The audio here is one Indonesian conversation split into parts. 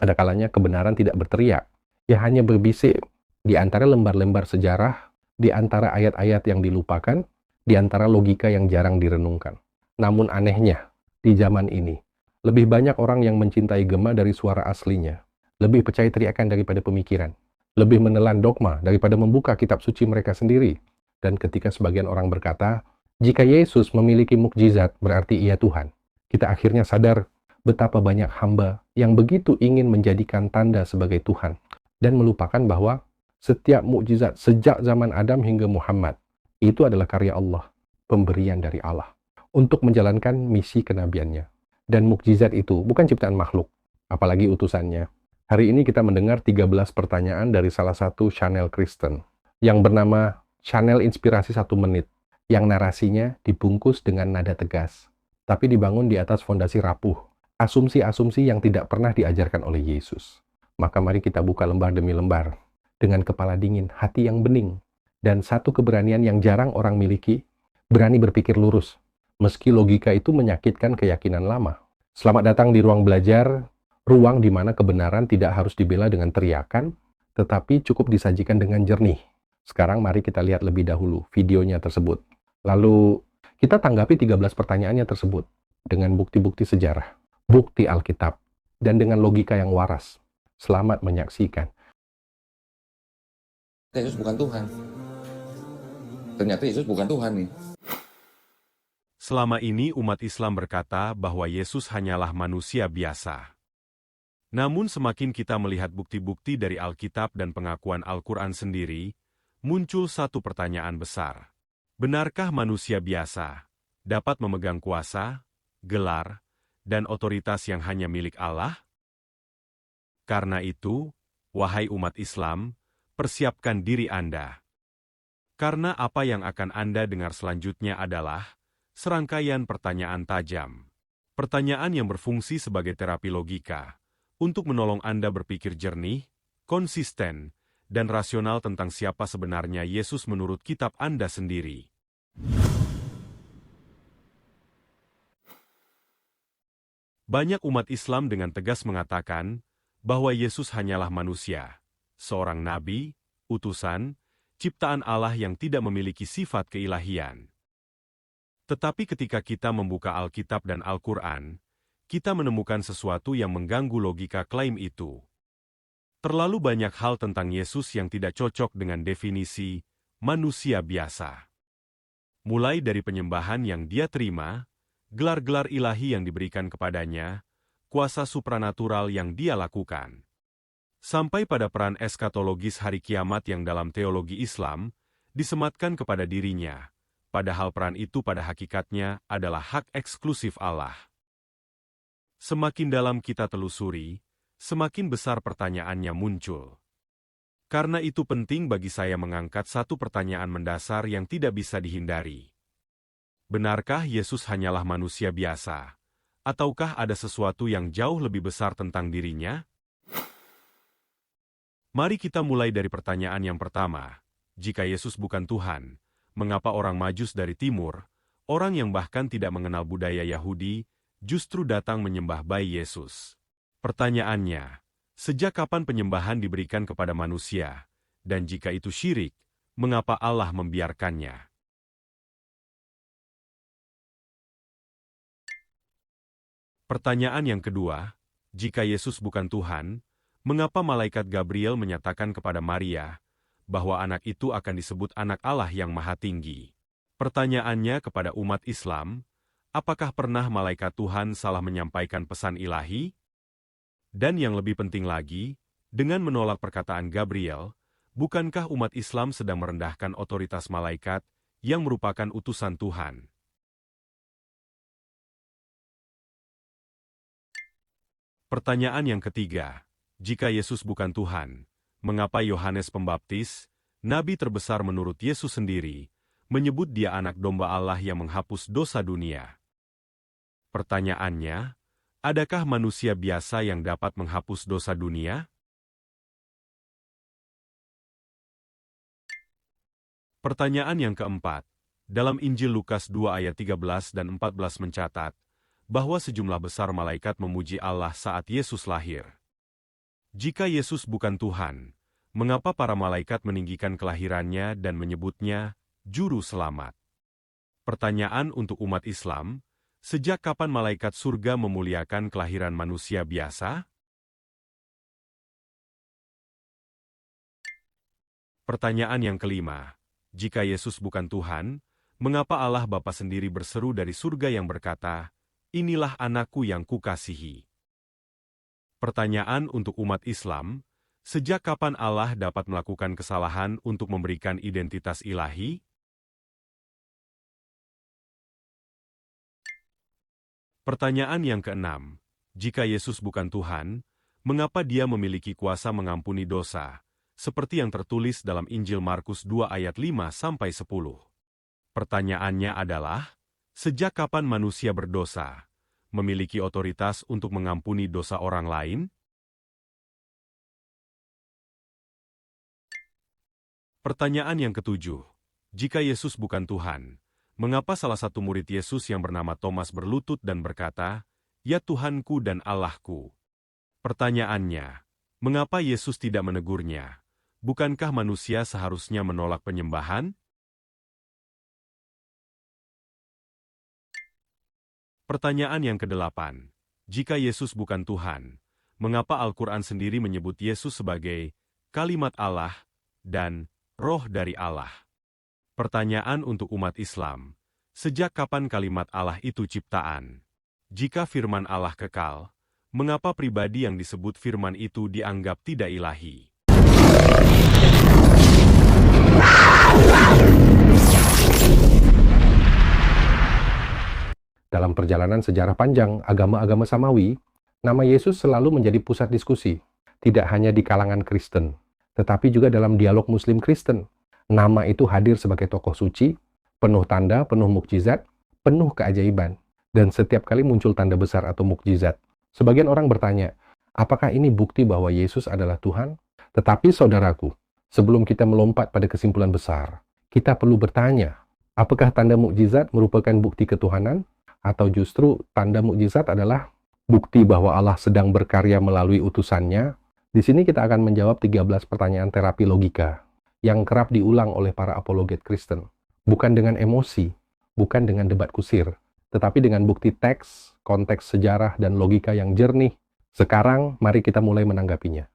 Ada kalanya kebenaran tidak berteriak, ia hanya berbisik di antara lembar-lembar sejarah, di antara ayat-ayat yang dilupakan, di antara logika yang jarang direnungkan. Namun anehnya, di zaman ini, lebih banyak orang yang mencintai gema dari suara aslinya, lebih percaya teriakan daripada pemikiran, lebih menelan dogma daripada membuka kitab suci mereka sendiri. Dan ketika sebagian orang berkata, jika Yesus memiliki mukjizat, berarti ia Tuhan. Kita akhirnya sadar betapa banyak hamba yang begitu ingin menjadikan tanda sebagai Tuhan dan melupakan bahwa setiap mukjizat sejak zaman Adam hingga Muhammad itu adalah karya Allah, pemberian dari Allah untuk menjalankan misi kenabiannya. Dan mukjizat itu bukan ciptaan makhluk, apalagi utusannya. Hari ini kita mendengar 13 pertanyaan dari salah satu channel Kristen yang bernama Channel Inspirasi 1 Menit, yang narasinya dibungkus dengan nada tegas, tapi dibangun di atas fondasi rapuh, asumsi-asumsi yang tidak pernah diajarkan oleh Yesus. Maka mari kita buka lembar demi lembar, dengan kepala dingin, hati yang bening, dan satu keberanian yang jarang orang miliki, berani berpikir lurus, meski logika itu menyakitkan keyakinan lama. Selamat datang di ruang belajar, ruang di mana kebenaran tidak harus dibela dengan teriakan, tetapi cukup disajikan dengan jernih. Sekarang mari kita lihat lebih dahulu videonya tersebut. Lalu kita tanggapi 13 pertanyaannya tersebut dengan bukti-bukti sejarah, bukti Alkitab, dan dengan logika yang waras. Selamat menyaksikan. Yesus bukan Tuhan. Ternyata Yesus bukan Tuhan nih. Selama ini umat Islam berkata bahwa Yesus hanyalah manusia biasa. Namun semakin kita melihat bukti-bukti dari Alkitab dan pengakuan Al-Quran sendiri, muncul satu pertanyaan besar. Benarkah manusia biasa dapat memegang kuasa, gelar, dan otoritas yang hanya milik Allah? Karena itu, wahai umat Islam, persiapkan diri Anda. Karena apa yang akan Anda dengar selanjutnya adalah serangkaian pertanyaan tajam. Pertanyaan yang berfungsi sebagai terapi logika untuk menolong Anda berpikir jernih, konsisten, dan rasional tentang siapa sebenarnya Yesus menurut kitab Anda sendiri. Banyak umat Islam dengan tegas mengatakan bahwa Yesus hanyalah manusia, seorang nabi, utusan, ciptaan Allah yang tidak memiliki sifat keilahian. Tetapi ketika kita membuka Alkitab dan Al-Quran, kita menemukan sesuatu yang mengganggu logika klaim itu. Terlalu banyak hal tentang Yesus yang tidak cocok dengan definisi manusia biasa. Mulai dari penyembahan yang dia terima, gelar-gelar ilahi yang diberikan kepadanya, kuasa supranatural yang dia lakukan, sampai pada peran eskatologis hari kiamat yang dalam teologi Islam disematkan kepada dirinya, padahal peran itu pada hakikatnya adalah hak eksklusif Allah. Semakin dalam kita telusuri, semakin besar pertanyaannya muncul. Karena itu penting bagi saya mengangkat satu pertanyaan mendasar yang tidak bisa dihindari. Benarkah Yesus hanyalah manusia biasa? Ataukah ada sesuatu yang jauh lebih besar tentang dirinya? Mari kita mulai dari pertanyaan yang pertama. Jika Yesus bukan Tuhan, mengapa orang Majus dari timur, orang yang bahkan tidak mengenal budaya Yahudi, justru datang menyembah bayi Yesus? Pertanyaannya, sejak kapan penyembahan diberikan kepada manusia? Dan jika itu syirik, mengapa Allah membiarkannya? Pertanyaan yang kedua, jika Yesus bukan Tuhan, mengapa malaikat Gabriel menyatakan kepada Maria bahwa anak itu akan disebut anak Allah yang Maha Tinggi? Pertanyaannya kepada umat Islam, apakah pernah malaikat Tuhan salah menyampaikan pesan ilahi? Dan yang lebih penting lagi, dengan menolak perkataan Gabriel, bukankah umat Islam sedang merendahkan otoritas malaikat yang merupakan utusan Tuhan? Pertanyaan yang ketiga, jika Yesus bukan Tuhan, mengapa Yohanes Pembaptis, nabi terbesar menurut Yesus sendiri, menyebut dia anak domba Allah yang menghapus dosa dunia? Pertanyaannya, adakah manusia biasa yang dapat menghapus dosa dunia? Pertanyaan yang keempat, dalam Injil Lukas 2 ayat 13 dan 14 mencatat, bahwa sejumlah besar malaikat memuji Allah saat Yesus lahir. Jika Yesus bukan Tuhan, mengapa para malaikat meninggikan kelahirannya dan menyebutnya Juru Selamat? Pertanyaan untuk umat Islam, sejak kapan malaikat surga memuliakan kelahiran manusia biasa? Pertanyaan yang kelima, jika Yesus bukan Tuhan, mengapa Allah Bapa sendiri berseru dari surga yang berkata, "Inilah anakku yang kukasihi"? Pertanyaan untuk umat Islam, sejak kapan Allah dapat melakukan kesalahan untuk memberikan identitas ilahi? Pertanyaan yang keenam, jika Yesus bukan Tuhan, mengapa Dia memiliki kuasa mengampuni dosa, seperti yang tertulis dalam Injil Markus 2 ayat 5-10? Pertanyaannya adalah, sejak kapan manusia berdosa memiliki otoritas untuk mengampuni dosa orang lain? Pertanyaan yang ketujuh, jika Yesus bukan Tuhan, mengapa salah satu murid Yesus yang bernama Thomas berlutut dan berkata, "Ya Tuhanku dan Allahku"? Pertanyaannya, mengapa Yesus tidak menegurnya? Bukankah manusia seharusnya menolak penyembahan? Pertanyaan yang kedelapan, jika Yesus bukan Tuhan, mengapa Al-Quran sendiri menyebut Yesus sebagai kalimat Allah dan roh dari Allah? Pertanyaan untuk umat Islam, sejak kapan kalimat Allah itu ciptaan? Jika firman Allah kekal, mengapa pribadi yang disebut firman itu dianggap tidak ilahi? Dalam perjalanan sejarah panjang agama-agama samawi, nama Yesus selalu menjadi pusat diskusi, tidak hanya di kalangan Kristen, tetapi juga dalam dialog Muslim-Kristen. Nama itu hadir sebagai tokoh suci, penuh tanda, penuh mukjizat, penuh keajaiban, dan setiap kali muncul tanda besar atau mukjizat. Sebagian orang bertanya, apakah ini bukti bahwa Yesus adalah Tuhan? Tetapi saudaraku, sebelum kita melompat pada kesimpulan besar, kita perlu bertanya, apakah tanda mukjizat merupakan bukti ketuhanan? Atau justru tanda mukjizat adalah bukti bahwa Allah sedang berkarya melalui utusannya? Di sini kita akan menjawab 13 pertanyaan terapi logika yang kerap diulang oleh para apologet Kristen. Bukan dengan emosi, bukan dengan debat kusir, tetapi dengan bukti teks, konteks sejarah, dan logika yang jernih. Sekarang, mari kita mulai menanggapinya.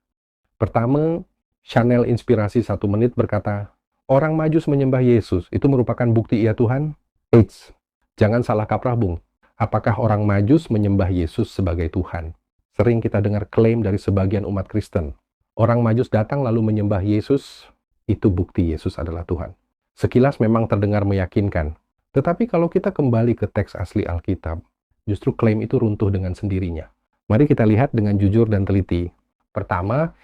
Pertama, Channel Inspirasi 1 Menit berkata, orang Majus menyembah Yesus, itu merupakan bukti ia Tuhan? Eits, jangan salah kaprah, Bung. Apakah orang Majus menyembah Yesus sebagai Tuhan? Sering kita dengar klaim dari sebagian umat Kristen. Orang Majus datang lalu menyembah Yesus, itu bukti Yesus adalah Tuhan. Sekilas memang terdengar meyakinkan. Tetapi kalau kita kembali ke teks asli Alkitab, justru klaim itu runtuh dengan sendirinya. Mari kita lihat dengan jujur dan teliti. Pertama,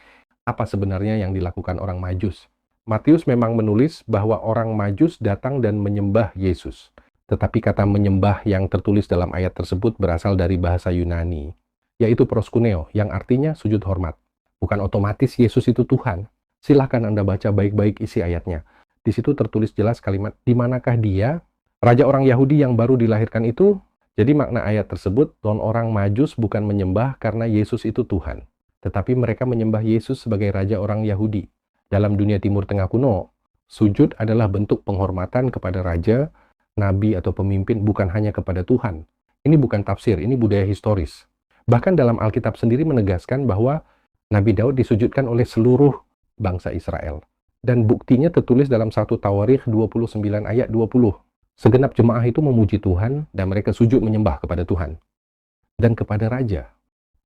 apa sebenarnya yang dilakukan orang Majus? Matius memang menulis bahwa orang Majus datang dan menyembah Yesus. Tetapi kata menyembah yang tertulis dalam ayat tersebut berasal dari bahasa Yunani, yaitu proskuneo, yang artinya sujud hormat. Bukan otomatis Yesus itu Tuhan. Silahkan Anda baca baik-baik isi ayatnya. Di situ tertulis jelas kalimat, di manakah dia, raja orang Yahudi yang baru dilahirkan itu? Jadi makna ayat tersebut, orang Majus bukan menyembah karena Yesus itu Tuhan. Tetapi mereka menyembah Yesus sebagai raja orang Yahudi. Dalam dunia Timur Tengah kuno, sujud adalah bentuk penghormatan kepada raja, nabi atau pemimpin, bukan hanya kepada Tuhan. Ini bukan tafsir, ini budaya historis. Bahkan dalam Alkitab sendiri menegaskan bahwa Nabi Daud disujudkan oleh seluruh bangsa Israel. Dan buktinya tertulis dalam 1 Tawarikh 29 ayat 20. Segenap jemaah itu memuji Tuhan dan mereka sujud menyembah kepada Tuhan. Dan kepada raja.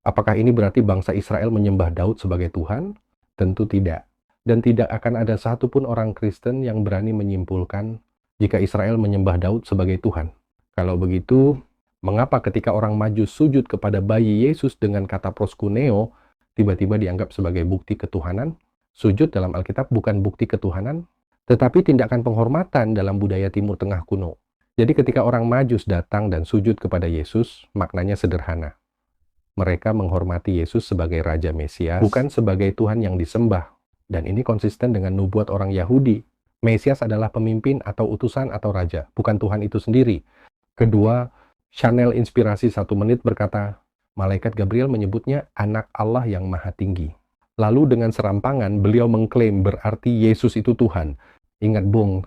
Apakah ini berarti bangsa Israel menyembah Daud sebagai Tuhan? Tentu tidak. Dan tidak akan ada satupun orang Kristen yang berani menyimpulkan jika Israel menyembah Daud sebagai Tuhan. Kalau begitu, mengapa ketika orang Majus sujud kepada bayi Yesus dengan kata proskuneo, tiba-tiba dianggap sebagai bukti ketuhanan? Sujud dalam Alkitab bukan bukti ketuhanan, tetapi tindakan penghormatan dalam budaya Timur Tengah kuno. Jadi ketika orang Majus datang dan sujud kepada Yesus, maknanya sederhana. Mereka menghormati Yesus sebagai Raja Mesias, bukan sebagai Tuhan yang disembah. Dan ini konsisten dengan nubuat orang Yahudi. Mesias adalah pemimpin atau utusan atau raja, bukan Tuhan itu sendiri. Kedua, Channel Inspirasi 1 Menit berkata, Malaikat Gabriel menyebutnya anak Allah yang maha tinggi. Lalu dengan serampangan beliau mengklaim berarti Yesus itu Tuhan. Ingat bung,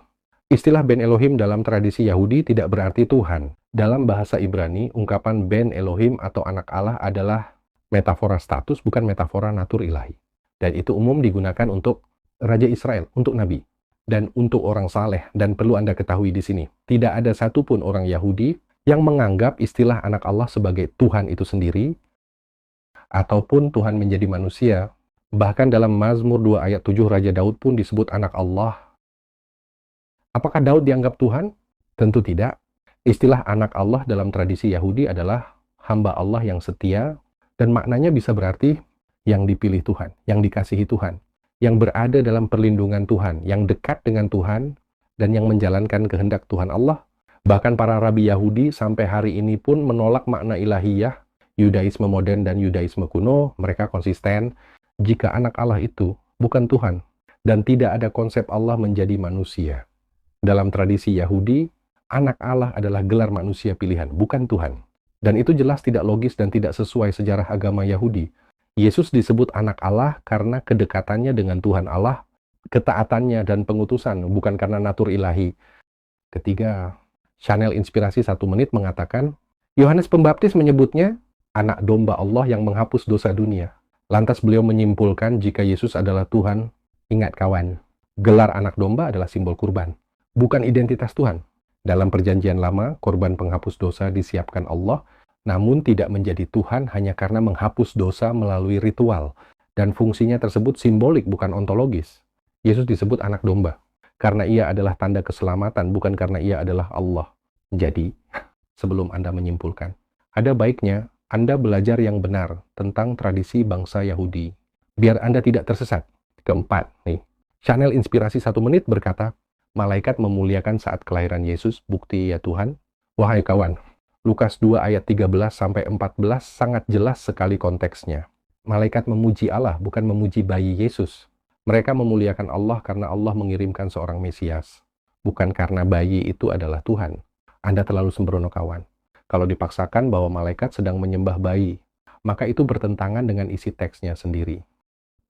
istilah Ben Elohim dalam tradisi Yahudi tidak berarti Tuhan. Dalam bahasa Ibrani, ungkapan Ben Elohim atau anak Allah adalah metafora status, bukan metafora natur ilahi. Dan itu umum digunakan untuk Raja Israel, untuk Nabi, dan untuk orang saleh. Dan perlu Anda ketahui di sini, tidak ada satupun orang Yahudi yang menganggap istilah anak Allah sebagai Tuhan itu sendiri, ataupun Tuhan menjadi manusia. Bahkan dalam Mazmur 2 ayat 7, Raja Daud pun disebut anak Allah. Apakah Daud dianggap Tuhan? Tentu tidak. Istilah anak Allah dalam tradisi Yahudi adalah hamba Allah yang setia, dan maknanya bisa berarti yang dipilih Tuhan, yang dikasihi Tuhan, yang berada dalam perlindungan Tuhan, yang dekat dengan Tuhan, dan yang menjalankan kehendak Tuhan Allah. Bahkan para rabi Yahudi sampai hari ini pun menolak makna ilahiyah, Yudaisme modern dan Yudaisme kuno. Mereka konsisten jika anak Allah itu bukan Tuhan, dan tidak ada konsep Allah menjadi manusia. Dalam tradisi Yahudi, anak Allah adalah gelar manusia pilihan, bukan Tuhan. Dan itu jelas tidak logis dan tidak sesuai sejarah agama Yahudi. Yesus disebut anak Allah karena kedekatannya dengan Tuhan Allah, ketaatannya dan pengutusan, bukan karena natur ilahi. Ketiga, Channel Inspirasi 1 Menit mengatakan, Yohanes Pembaptis menyebutnya anak domba Allah yang menghapus dosa dunia. Lantas beliau menyimpulkan jika Yesus adalah Tuhan. Ingat kawan, gelar anak domba adalah simbol kurban, bukan identitas Tuhan. Dalam perjanjian lama, korban penghapus dosa disiapkan Allah, namun tidak menjadi Tuhan hanya karena menghapus dosa melalui ritual. Dan fungsinya tersebut simbolik, bukan ontologis. Yesus disebut anak domba karena ia adalah tanda keselamatan, bukan karena ia adalah Allah. Jadi, sebelum Anda menyimpulkan, ada baiknya Anda belajar yang benar tentang tradisi bangsa Yahudi, biar Anda tidak tersesat. Keempat, nih, Channel Inspirasi 1 Menit berkata, malaikat memuliakan saat kelahiran Yesus, bukti ya Tuhan. Wahai kawan, Lukas 2 ayat 13-14 sangat jelas sekali konteksnya. Malaikat memuji Allah, bukan memuji bayi Yesus. Mereka memuliakan Allah karena Allah mengirimkan seorang Mesias, bukan karena bayi itu adalah Tuhan. Anda terlalu sembrono kawan. Kalau dipaksakan bahwa malaikat sedang menyembah bayi, maka itu bertentangan dengan isi teksnya sendiri.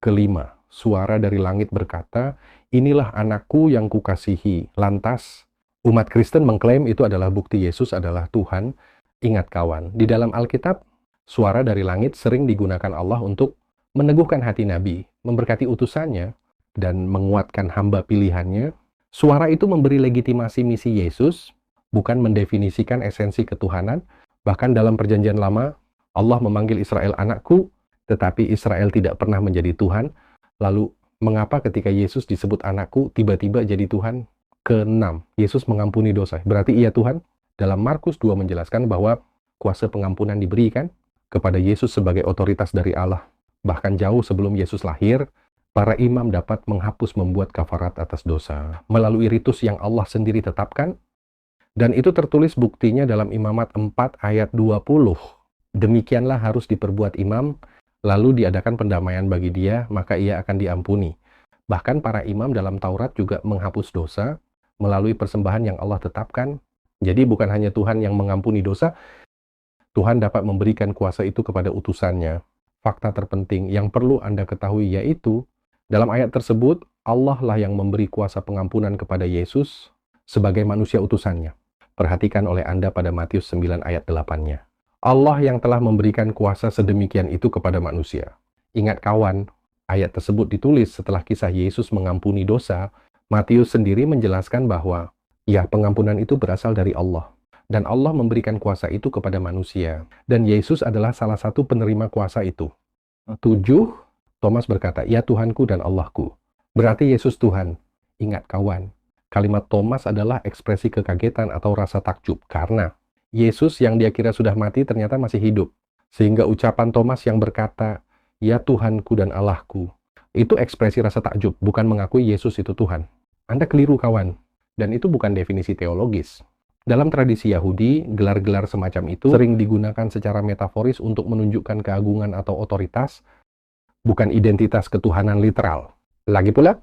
Kelima, suara dari langit berkata, inilah anakku yang kukasihi. Lantas, umat Kristen mengklaim itu adalah bukti Yesus adalah Tuhan. Ingat kawan, di dalam Alkitab, suara dari langit sering digunakan Allah untuk meneguhkan hati Nabi, memberkati utusannya, dan menguatkan hamba pilihannya. Suara itu memberi legitimasi misi Yesus, bukan mendefinisikan esensi ketuhanan. Bahkan dalam perjanjian lama, Allah memanggil Israel anakku, tetapi Israel tidak pernah menjadi Tuhan. Lalu, mengapa ketika Yesus disebut anakku, tiba-tiba jadi Tuhan? Keenam, Yesus mengampuni dosa. Berarti ia Tuhan? Dalam Markus 2 menjelaskan bahwa kuasa pengampunan diberikan kepada Yesus sebagai otoritas dari Allah. Bahkan jauh sebelum Yesus lahir, para imam dapat menghapus membuat kafarat atas dosa melalui ritus yang Allah sendiri tetapkan. Dan itu tertulis buktinya dalam Imamat 4 ayat 20. Demikianlah harus diperbuat imam, lalu diadakan pendamaian bagi dia, maka ia akan diampuni. Bahkan para imam dalam Taurat juga menghapus dosa melalui persembahan yang Allah tetapkan. Jadi bukan hanya Tuhan yang mengampuni dosa, Tuhan dapat memberikan kuasa itu kepada utusannya. Fakta terpenting yang perlu Anda ketahui yaitu, dalam ayat tersebut, Allah lah yang memberi kuasa pengampunan kepada Yesus sebagai manusia utusannya. Perhatikan oleh Anda pada Matius 9 ayat 8-nya. Allah yang telah memberikan kuasa sedemikian itu kepada manusia. Ingat kawan, ayat tersebut ditulis setelah kisah Yesus mengampuni dosa. Matius sendiri menjelaskan bahwa, ya, pengampunan itu berasal dari Allah. Dan Allah memberikan kuasa itu kepada manusia. Dan Yesus adalah salah satu penerima kuasa itu. 7, Thomas berkata, ya Tuhanku dan Allahku. Berarti Yesus Tuhan. Ingat kawan, kalimat Thomas adalah ekspresi kekagetan atau rasa takjub. Karena Yesus yang dia kira sudah mati ternyata masih hidup. Sehingga ucapan Thomas yang berkata, ya Tuhanku dan Allahku, itu ekspresi rasa takjub, bukan mengakui Yesus itu Tuhan. Anda keliru kawan. Dan itu bukan definisi teologis. Dalam tradisi Yahudi, gelar-gelar semacam itu sering digunakan secara metaforis untuk menunjukkan keagungan atau otoritas, bukan identitas ketuhanan literal. Lagi pula,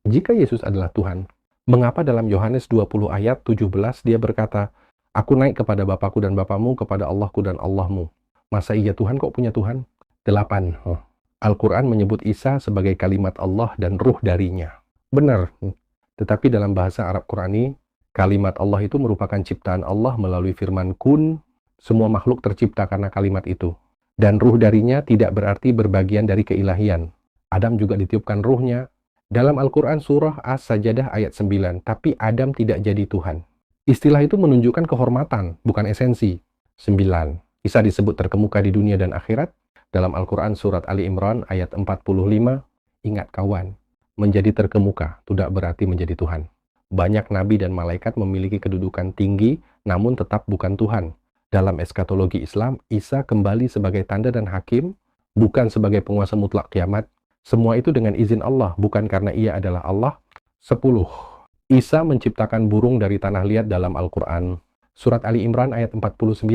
jika Yesus adalah Tuhan, mengapa dalam Yohanes 20 ayat 17 dia berkata, aku naik kepada Bapakku dan Bapamu, kepada Allahku dan Allahmu. Masa iya Tuhan kok punya Tuhan? 8. Al-Quran menyebut Isa sebagai kalimat Allah dan ruh darinya. Benar, tetapi dalam bahasa Arab Qurani, kalimat Allah itu merupakan ciptaan Allah melalui firman kun, semua makhluk tercipta karena kalimat itu. Dan ruh darinya tidak berarti berbagian dari keilahian. Adam juga ditiupkan ruhnya. Dalam Al-Quran surah As-Sajdah ayat 9, tapi Adam tidak jadi Tuhan. Istilah itu menunjukkan kehormatan, bukan esensi. 9. Isa disebut terkemuka di dunia dan akhirat. Dalam Al-Quran surat Ali Imran ayat 45, ingat kawan, menjadi terkemuka tidak berarti menjadi Tuhan. Banyak nabi dan malaikat memiliki kedudukan tinggi, namun tetap bukan Tuhan. Dalam eskatologi Islam, Isa kembali sebagai tanda dan hakim, bukan sebagai penguasa mutlak kiamat. Semua itu dengan izin Allah, bukan karena ia adalah Allah. 10. Isa menciptakan burung dari tanah liat dalam Al-Quran. Surat Ali Imran ayat 49.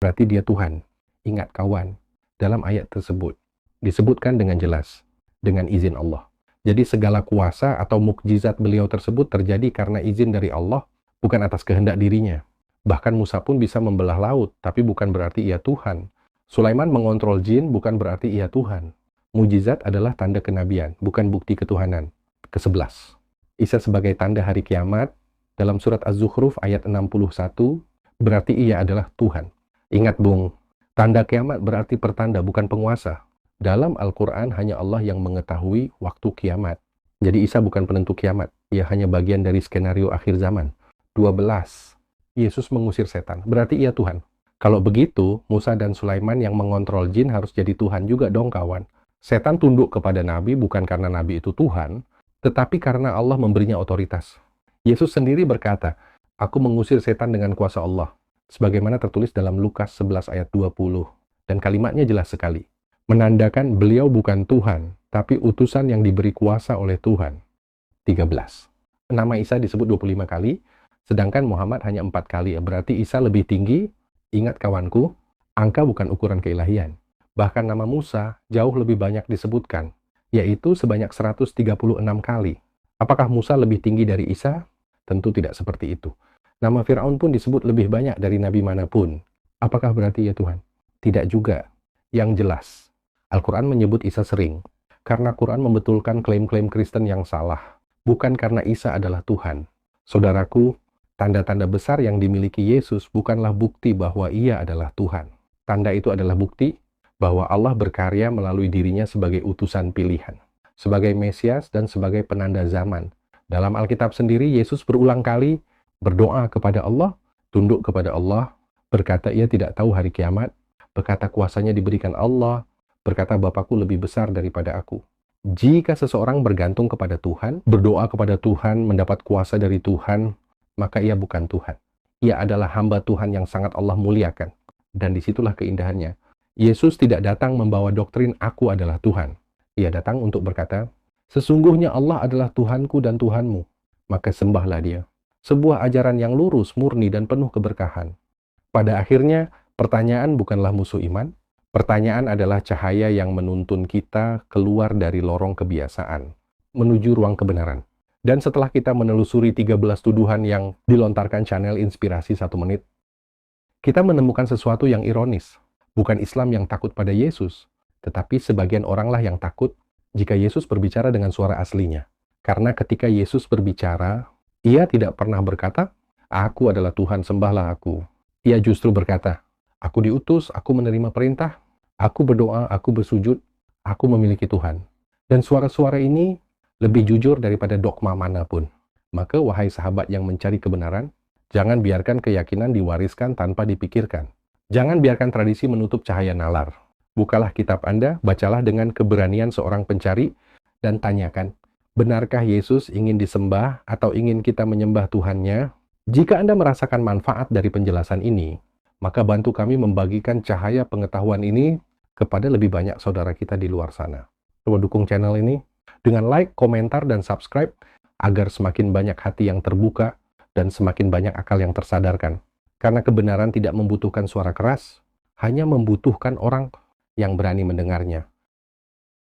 Berarti dia Tuhan. Ingat kawan, dalam ayat tersebut disebutkan dengan jelas, dengan izin Allah. Jadi segala kuasa atau mukjizat beliau tersebut terjadi karena izin dari Allah, bukan atas kehendak dirinya. Bahkan Musa pun bisa membelah laut, tapi bukan berarti ia Tuhan. Sulaiman mengontrol jin, bukan berarti ia Tuhan. Mukjizat adalah tanda kenabian, bukan bukti ketuhanan. Ke-11. Isa sebagai tanda hari kiamat, dalam surat Az-Zukhruf ayat 61, berarti ia adalah Tuhan. Ingat Bung, tanda kiamat berarti pertanda, bukan penguasa. Dalam Al-Quran hanya Allah yang mengetahui waktu kiamat. Jadi Isa bukan penentu kiamat, ia hanya bagian dari skenario akhir zaman. 12. Yesus mengusir setan, berarti ia Tuhan. Kalau begitu, Musa dan Sulaiman yang mengontrol jin harus jadi Tuhan juga dong kawan. Setan tunduk kepada Nabi bukan karena Nabi itu Tuhan, tetapi karena Allah memberinya otoritas. Yesus sendiri berkata, aku mengusir setan dengan kuasa Allah. Sebagaimana tertulis dalam Lukas 11 ayat 20. Dan kalimatnya jelas sekali. Menandakan beliau bukan Tuhan, tapi utusan yang diberi kuasa oleh Tuhan. 13. Nama Isa disebut 25 kali, sedangkan Muhammad hanya 4 kali. Berarti Isa lebih tinggi. Ingat kawanku, angka bukan ukuran keilahian. Bahkan nama Musa jauh lebih banyak disebutkan, yaitu sebanyak 136 kali. Apakah Musa lebih tinggi dari Isa? Tentu tidak seperti itu. Nama Fir'aun pun disebut lebih banyak dari nabi manapun. Apakah berarti ia Tuhan? Tidak juga. Yang jelas, Al-Quran menyebut Isa sering, karena Quran membetulkan klaim-klaim Kristen yang salah, bukan karena Isa adalah Tuhan. Saudaraku, tanda-tanda besar yang dimiliki Yesus bukanlah bukti bahwa ia adalah Tuhan. Tanda itu adalah bukti bahwa Allah berkarya melalui dirinya sebagai utusan pilihan, sebagai Mesias dan sebagai penanda zaman. Dalam Alkitab sendiri, Yesus berulang kali berdoa kepada Allah, tunduk kepada Allah, berkata ia tidak tahu hari kiamat, berkata kuasanya diberikan Allah, berkata Bapakku lebih besar daripada aku. Jika seseorang bergantung kepada Tuhan, berdoa kepada Tuhan, mendapat kuasa dari Tuhan, maka ia bukan Tuhan. Ia adalah hamba Tuhan yang sangat Allah muliakan. Dan disitulah keindahannya. Yesus tidak datang membawa doktrin aku adalah Tuhan. Ia datang untuk berkata, sesungguhnya Allah adalah Tuhanku dan Tuhanmu. Maka sembahlah dia. Sebuah ajaran yang lurus, murni, dan penuh keberkahan. Pada akhirnya, pertanyaan bukanlah musuh iman. Pertanyaan adalah cahaya yang menuntun kita keluar dari lorong kebiasaan, menuju ruang kebenaran. Dan setelah kita menelusuri 13 tuduhan yang dilontarkan channel Inspirasi 1 Menit, kita menemukan sesuatu yang ironis. Bukan Islam yang takut pada Yesus, tetapi sebagian oranglah yang takut jika Yesus berbicara dengan suara aslinya. Karena ketika Yesus berbicara, ia tidak pernah berkata, aku adalah Tuhan, sembahlah aku. Ia justru berkata, aku diutus, aku menerima perintah, aku berdoa, aku bersujud, aku memiliki Tuhan. Dan suara-suara ini lebih jujur daripada dogma manapun. Maka wahai sahabat yang mencari kebenaran, jangan biarkan keyakinan diwariskan tanpa dipikirkan. Jangan biarkan tradisi menutup cahaya nalar. Bukalah kitab Anda, bacalah dengan keberanian seorang pencari, dan tanyakan, benarkah Yesus ingin disembah atau ingin kita menyembah Tuhannya? Jika Anda merasakan manfaat dari penjelasan ini, maka bantu kami membagikan cahaya pengetahuan ini kepada lebih banyak saudara kita di luar sana. Coba dukung channel ini dengan like, komentar, dan subscribe agar semakin banyak hati yang terbuka dan semakin banyak akal yang tersadarkan. Karena kebenaran tidak membutuhkan suara keras, hanya membutuhkan orang yang berani mendengarnya.